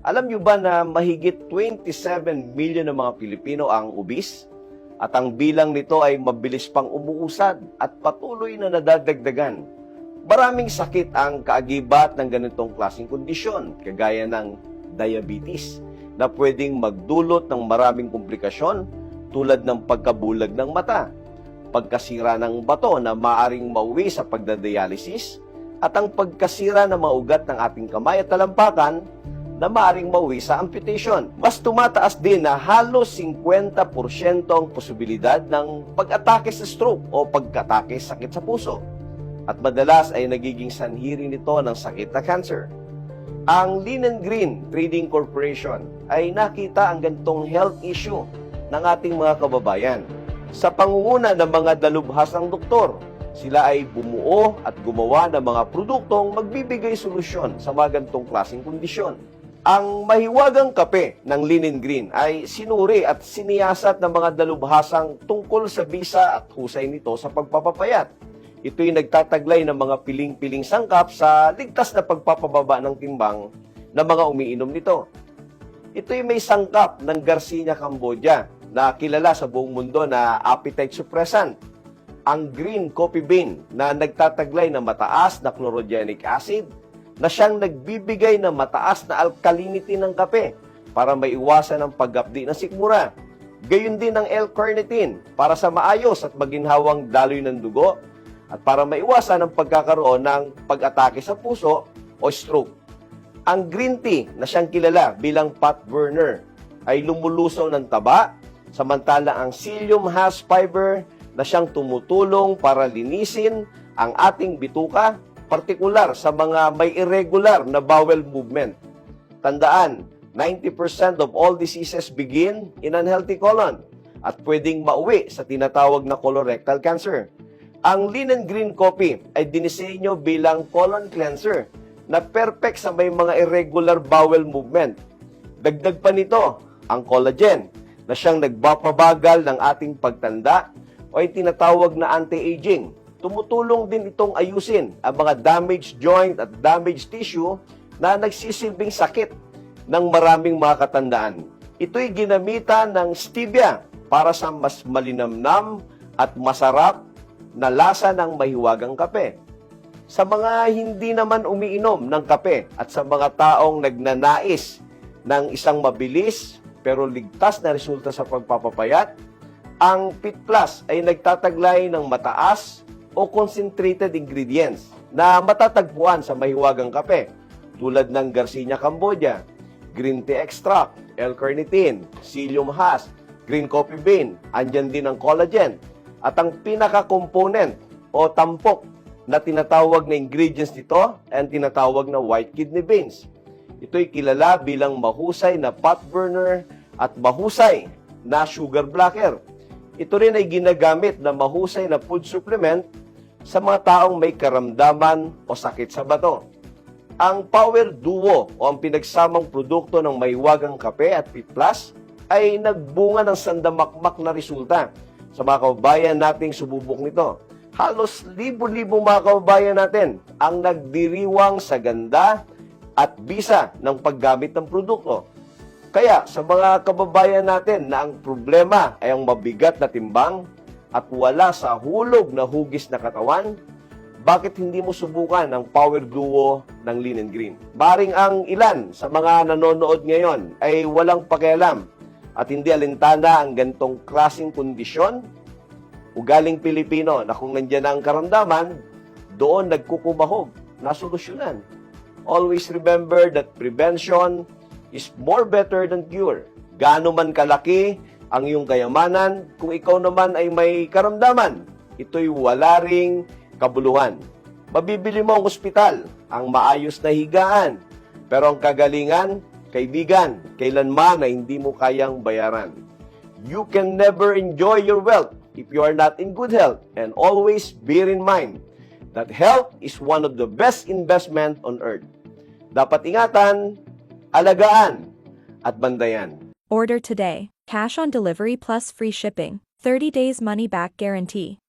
Alam niyo ba na mahigit 27 million ng mga Pilipino ang obese? At ang bilang nito ay mabilis pang umuusad at patuloy na nadadagdagan. Maraming sakit ang kaagibat ng ganitong klaseng kondisyon, kagaya ng diabetes, na pwedeng magdulot ng maraming komplikasyon tulad ng pagkabulag ng mata, pagkasira ng bato na maaring mauwi sa pagdadialysis, at ang pagkasira ng mga ugat ng ating kamay at talampakan na maaaring mauwi sa amputation. Mas tumataas din na halos 50% ang posibilidad ng pag-atake sa stroke o pagkatake sa sakit sa puso. At madalas ay nagiging sanhi rin ito ng sakit na cancer. Ang Lean and Green Trading Corporation ay nakita ang ganitong health issue ng ating mga kababayan. Sa pangunguna ng mga dalubhasang doktor, sila ay bumuo at gumawa ng mga produktong magbibigay solusyon sa mga ganitong klaseng kondisyon. Ang mahiwagang kape ng Lean and Green ay sinuri at siniyasat ng mga dalubhasang tungkol sa bisa at husay nito sa pagpapapayat. Ito'y nagtataglay ng mga piling-piling sangkap sa ligtas na pagpapababa ng timbang ng mga umiinom nito. Ito'y may sangkap ng Garcinia Cambodia na kilala sa buong mundo na appetite suppressant. Ang green coffee bean na nagtataglay ng mataas na chlorogenic acid na siyang nagbibigay ng mataas na alkalinity ng kape para maiwasan ang paggapdi ng sikmura. Gayun din ang L-carnitine para sa maayos at maginhawang daloy ng dugo at para maiwasan ang pagkakaroon ng pag-atake sa puso o stroke. Ang green tea na siyang kilala bilang fat burner ay lumulusaw ng taba, samantala ang psyllium has fiber na siyang tumutulong para linisin ang ating bituka, partikular sa mga may irregular na bowel movement. Tandaan, 90% of all diseases begin in unhealthy colon at pwedeng mauwi sa tinatawag na colorectal cancer. Ang Lean and Green Coffee ay dinisenyo bilang colon cleanser na perfect sa may mga irregular bowel movement. Dagdag pa nito ang collagen na siyang nagpapabagal ng ating pagtanda o ay tinatawag na anti-aging. Tumutulong din itong ayusin ang mga damaged joint at damaged tissue na nagsisilbing sakit ng maraming mga katandaan. Ito'y ginamitan ng stevia para sa mas malinamnam at masarap na lasa ng mahiwagang kape. Sa mga hindi naman umiinom ng kape at sa mga taong nagnanais ng isang mabilis pero ligtas na resulta sa pagpapapayat, ang Fit Plus ay nagtataglay ng mataas o concentrated ingredients na matatagpuan sa mahiwagang kape tulad ng Garcinia Cambodia, green tea extract, L-carnitine, psyllium has, green coffee bean, andyan din ang collagen, at ang pinaka-component o tampok na tinatawag na ingredients nito ay tinatawag na white kidney beans. Ito'y kilala bilang mahusay na fat burner at mahusay na sugar blocker. Ito rin ay ginagamit na mahusay na food supplement sa mga taong may karamdaman o sakit sa bato. Ang Power Duo o ang pinagsamang produkto ng mahiwagang kape at Fit Plus ay nagbunga ng sandamakmak na resulta sa mga kababayan nating sububok nito. Halos libo-libo mga kababayan natin ang nagdiriwang sa ganda at bisa ng paggamit ng produkto. Kaya sa mga kababayan natin na ang problema ay ang mabigat na timbang at wala sa hulog na hugis na katawan, bakit hindi mo subukan ang Power Duo ng Lean and Green? Baring ang ilan sa mga nanonood ngayon ay walang pakialam at hindi alintana ang ganitong klaseng kondisyon, ugaling Pilipino na kung nandiyan ang karamdaman, doon nagkukumahog na solusyonan. Always remember that prevention is more better than cure. Gaano man kalaki ang iyong kayamanan, kung ikaw naman ay may karamdaman, ito'y wala ring kabuluhan. Mabibili mo ang ospital, ang maayos na higaan, pero ang kagalingan, kaibigan, kailanman na hindi mo kayang bayaran. You can never enjoy your wealth if you are not in good health, and always bear in mind that health is one of the best investment on earth. Dapat ingatan, alagaan, at bandayan. Order today. Cash on delivery plus free shipping. 30 days money back guarantee.